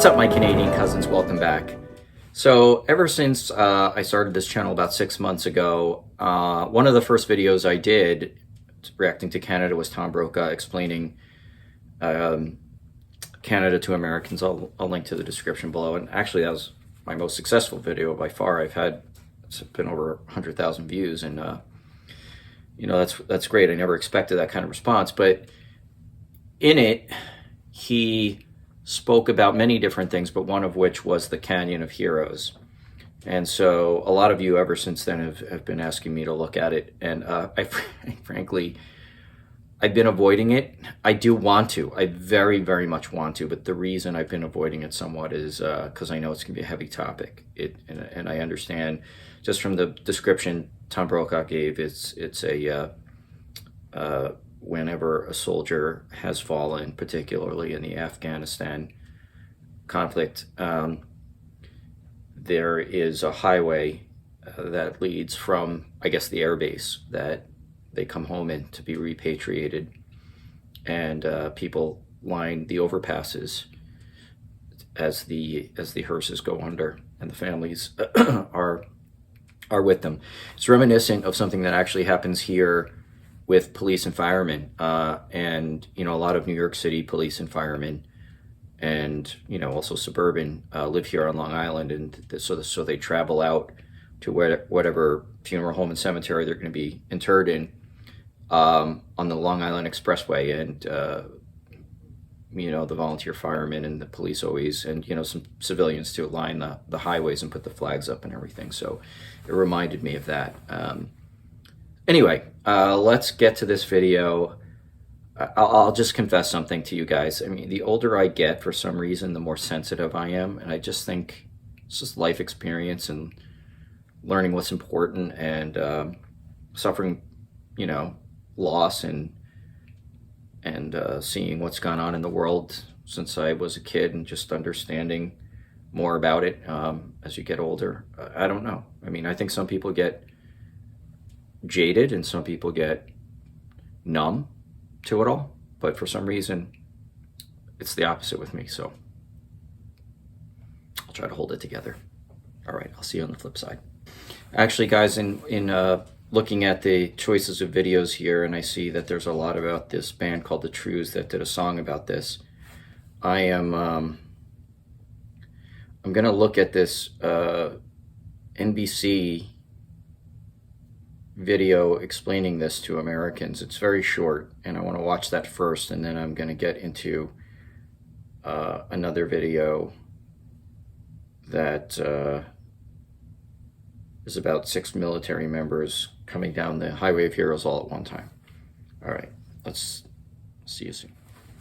What's up, my Canadian cousins? Welcome back. So ever since I started this channel about 6 months ago, one of the first videos I did reacting to Canada was Tom Brokaw explaining Canada to Americans. I'll link to the description below. And actually, that was my most successful video by far. It's been over 100,000 views, and you know, that's great. I never expected that kind of response. But in it, he spoke about many different things, but one of which was the Canyon of Heroes. And so a lot of you ever since then have been asking me to look at it. And frankly, I've been avoiding it. I do want to. I very, very much want to. But the reason I've been avoiding it somewhat is because I know it's going to be a heavy topic. And I understand just from the description Tom Brokaw gave, it's a whenever a soldier has fallen, particularly in the Afghanistan conflict, there is a highway that leads from, I guess, the air base that they come home in to be repatriated, and people line the overpasses as the hearses go under, and the families are with them. It's reminiscent of something that actually happens here with police and firemen, and you know, a lot of New York City police and firemen, and you know, also suburban, live here on Long Island, and so they travel out to whatever funeral home and cemetery they're going to be interred in, on the Long Island Expressway, and you know, the volunteer firemen and the police always, and you know, some civilians to line the highways and put the flags up and everything. So it reminded me of that. Anyway, let's get to this video. I'll just confess something to you guys. I mean, the older I get, for some reason, the more sensitive I am. And I just think it's just life experience and learning what's important, and suffering, you know, loss, and seeing what's gone on in the world since I was a kid, and just understanding more about it as you get older. I don't know. I mean, I think some people get jaded and some people get numb to it all, but for some reason it's the opposite with me. So I'll try to hold it together. All right, I'll see you on the flip side. Actually, guys, in looking at the choices of videos here, and I see that there's a lot about this band called the Trews that did a song about this. I'm gonna look at this NBC video explaining this to Americans. It's very short, and I want to watch that first, and then I'm going to get into another video that is about 6 military members coming down the Highway of Heroes all at one time. All right, let's see you soon.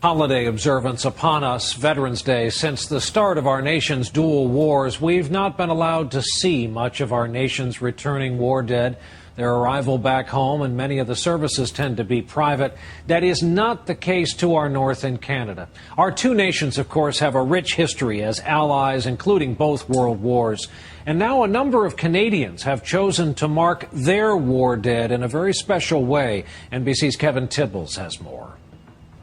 Holiday observance upon us, Veterans Day. Since the start of our nation's dual wars, we've not been allowed to see much of our nation's returning war dead. Their arrival back home, and many of the services tend to be private. That is not the case to our north in Canada. Our two nations, of course, have a rich history as allies, including both world wars. And now a number of Canadians have chosen to mark their war dead in a very special way. NBC's Kevin Tibbles has more.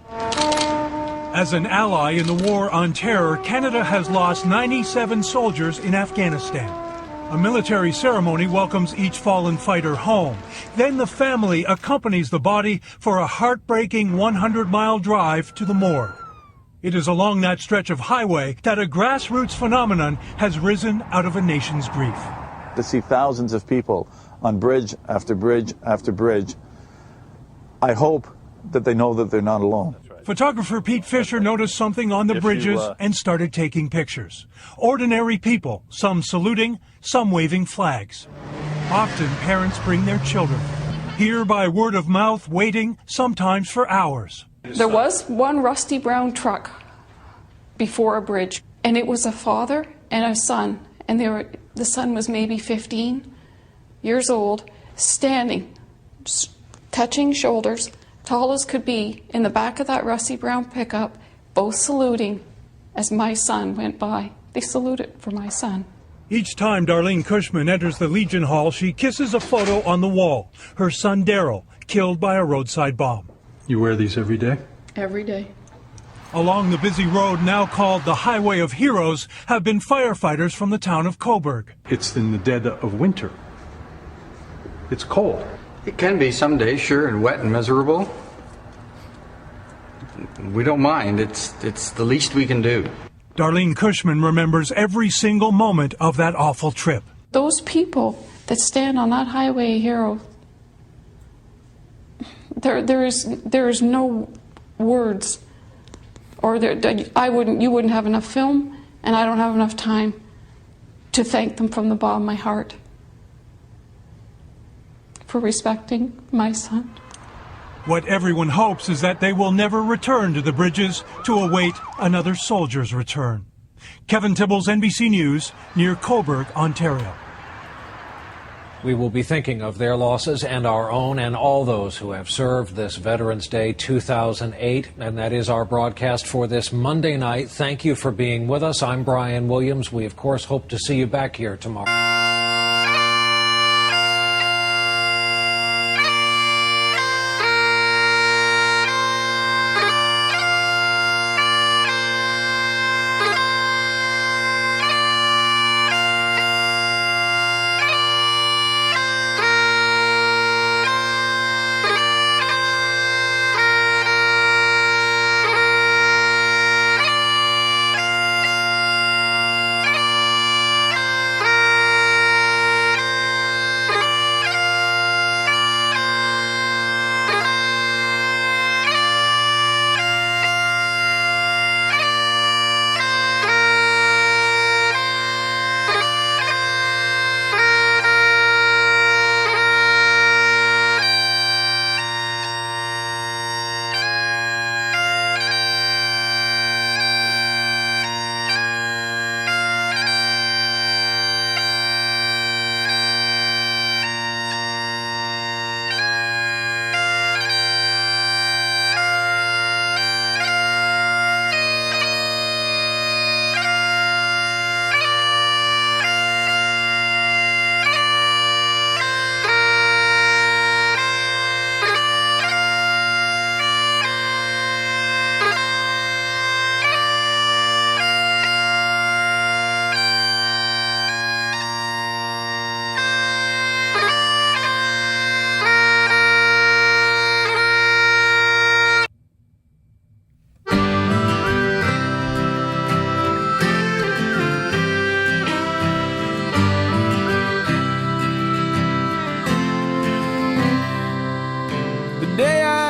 As an ally in the war on terror, Canada has lost 97 soldiers in Afghanistan. A military ceremony welcomes each fallen fighter home. Then the family accompanies the body for a heartbreaking 100-mile drive to the morgue. It is along that stretch of highway that a grassroots phenomenon has risen out of a nation's grief. To see thousands of people on bridge after bridge after bridge, I hope that they know that they're not alone. Photographer Pete Fisher noticed something on the bridges and started taking pictures. Ordinary people, some saluting, some waving flags. Often parents bring their children. Here by word of mouth, waiting, sometimes for hours. There was one rusty brown truck before a bridge, and it was a father and a son, and the son was maybe 15 years old, standing, touching shoulders, tall as could be, in the back of that rusty brown pickup, both saluting as my son went by. They saluted for my son. Each time Darlene Cushman enters the Legion Hall, she kisses a photo on the wall. Her son Daryl, killed by a roadside bomb. You wear these every day? Every day. Along the busy road now called the Highway of Heroes have been firefighters from the town of Coburg. It's in the dead of winter. It's cold. It can be some days, sure, and wet and miserable. We don't mind. It's the least we can do. Darlene Cushman remembers every single moment of that awful trip. Those people that stand on that highway hero, there is no words, or you wouldn't have enough film, and I don't have enough time to thank them from the bottom of my heart for respecting my son. What everyone hopes is that they will never return to the bridges to await another soldier's return. Kevin Tibbles, NBC News, near Coburg, Ontario. We will be thinking of their losses and our own and all those who have served this Veterans Day 2008. And that is our broadcast for this Monday night. Thank you for being with us. I'm Brian Williams. We, of course, hope to see you back here tomorrow.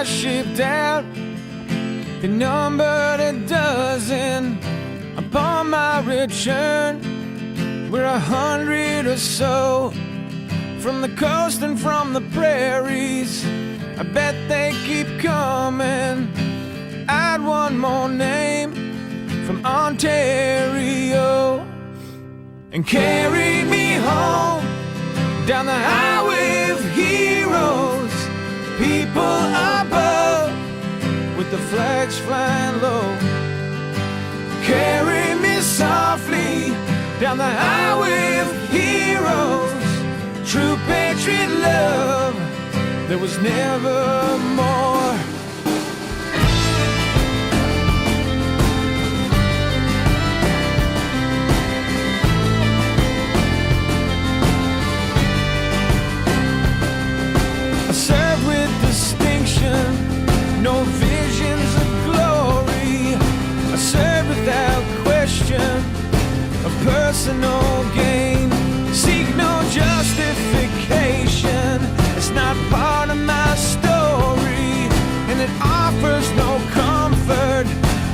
Shipped out, they numbered a dozen. Upon my return, we're 100 or so, from the coast and from the prairies. I bet they keep coming. Add one more name from Ontario and carry me home down the highway of heroes. People above with the flags flying low. Carry me softly down the highway of heroes. True patriot love, there was never more. I serve with distinction, no visions of glory. I serve without question of personal gain. Seek no justification, it's not part of my story, and it offers no comfort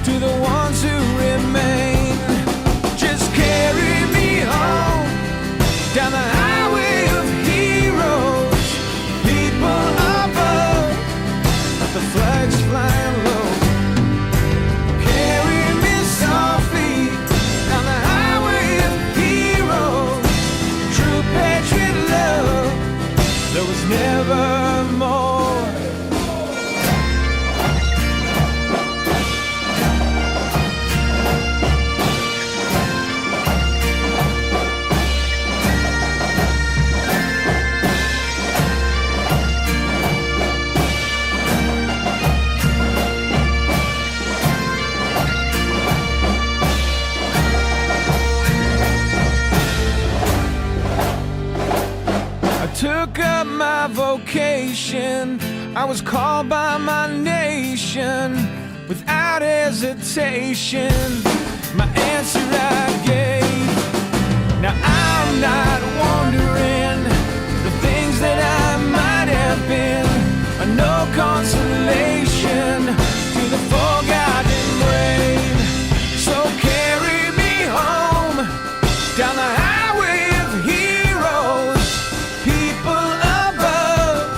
to the ones who remain. Just carry me home down the highway of heroes. People above, the flags flying low. Carry me softly down the highway of heroes. True patriot love, there was never more. my vocation. I was called by my nation without hesitation. My answer I gave. Now I'm not wondering the things that I might have been, are no consolation to the forgotten brave. So carry me home down the highway of heroes, people above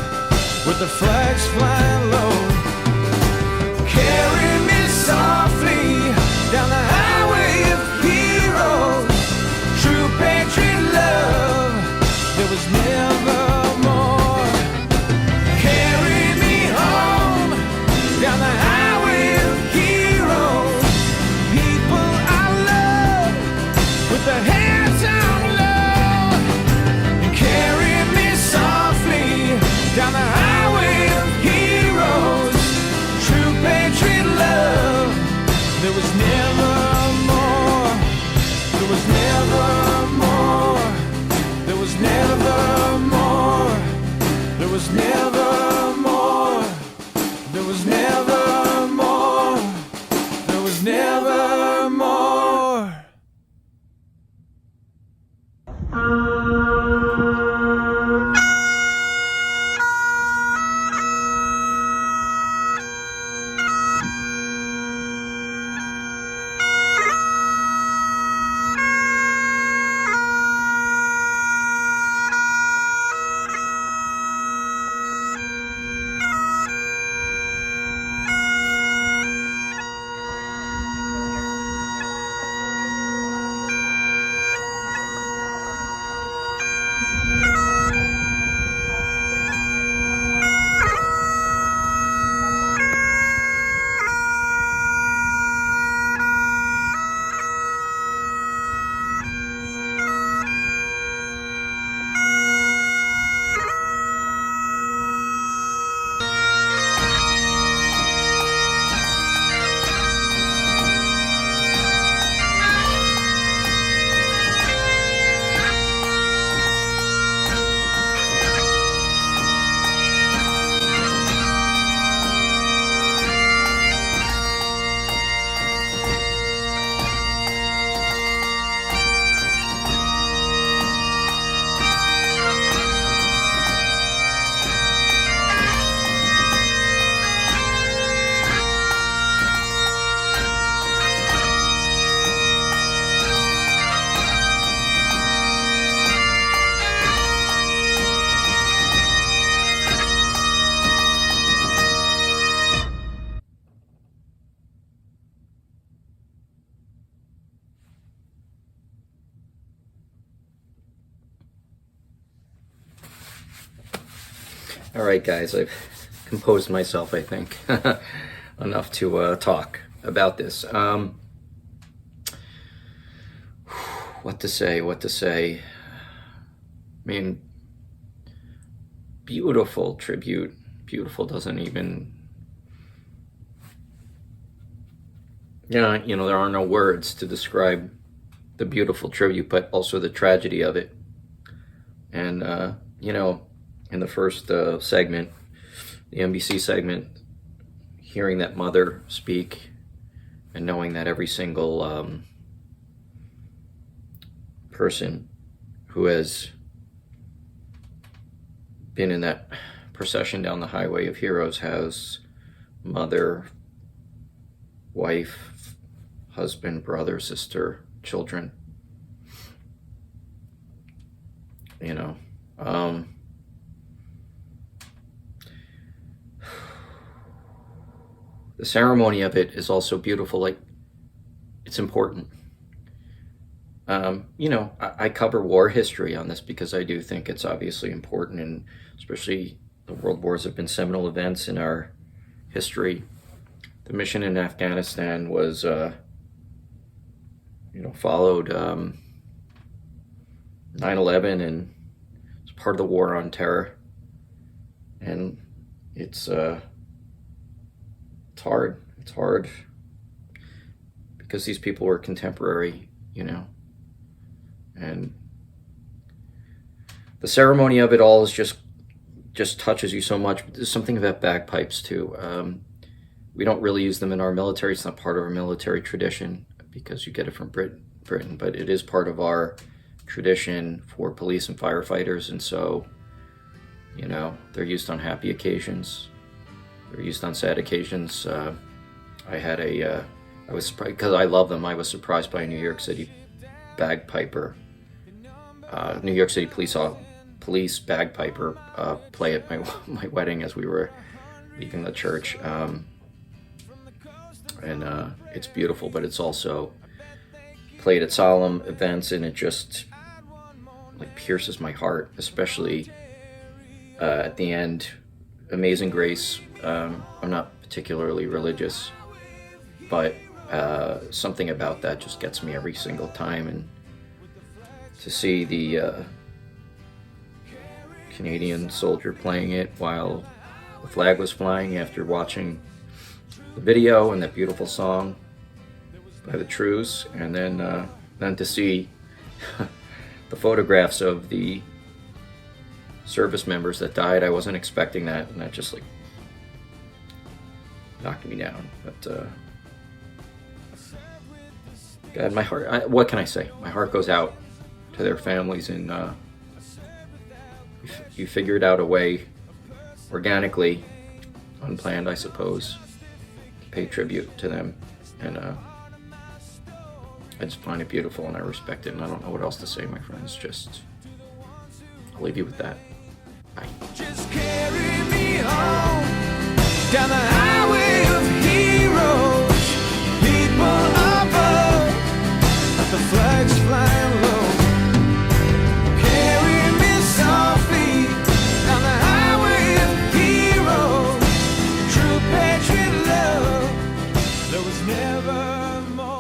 with the flags flying low. Carry me softly down the highway of heroes, true patriot love, there was never more. Carry me home down the highway of heroes, people I love with their hands on low. And carry me softly down the highway of heroes, true patriot love, there was never more. There was never more. There was never more. There was never more. There was never more. There was never more. All right, guys, I've composed myself, I think, enough to talk about this. What to say? I mean, beautiful tribute. Beautiful doesn't even... there are no words to describe the beautiful tribute, but also the tragedy of it. And, in the first segment, the NBC segment, hearing that mother speak and knowing that every single person who has been in that procession down the highway of heroes has mother, wife, husband, brother, sister, children. The ceremony of it is also beautiful. Like, it's important. I cover war history on this because I do think it's obviously important, and especially the world wars have been seminal events in our history. The mission in Afghanistan was, followed 9/11, and it's part of the war on terror. And it's hard. It's hard because these people were contemporary, and the ceremony of it all is just just touches you so much. There's something about bagpipes too. We don't really use them in our military. It's not part of our military tradition because you get it from Britain, but it is part of our tradition for police and firefighters. And so, you know, they're used on happy occasions. They're used on sad occasions. I was surprised, because I love them, I was surprised by a New York City bagpiper, New York City police bagpiper play at my wedding as we were leaving the church. And it's beautiful, but it's also played at solemn events, and it just like pierces my heart, especially at the end. Amazing Grace. I'm not particularly religious, but something about that just gets me every single time. And to see the Canadian soldier playing it while the flag was flying after watching the video and that beautiful song by the Trews, and then to see the photographs of the service members that died. I wasn't expecting that, and that just like knocked me down. But God, my heart, what can I say? My heart goes out to their families, and you figured out a way, organically, unplanned I suppose, to pay tribute to them. And I just find it beautiful, and I respect it, and I don't know what else to say, my friends. Just, I'll leave you with that. Bye. Just carry me home down the highway of heroes, people above, the flags flying low. Carry me softly down the highway of heroes, true patriot love. There was never more.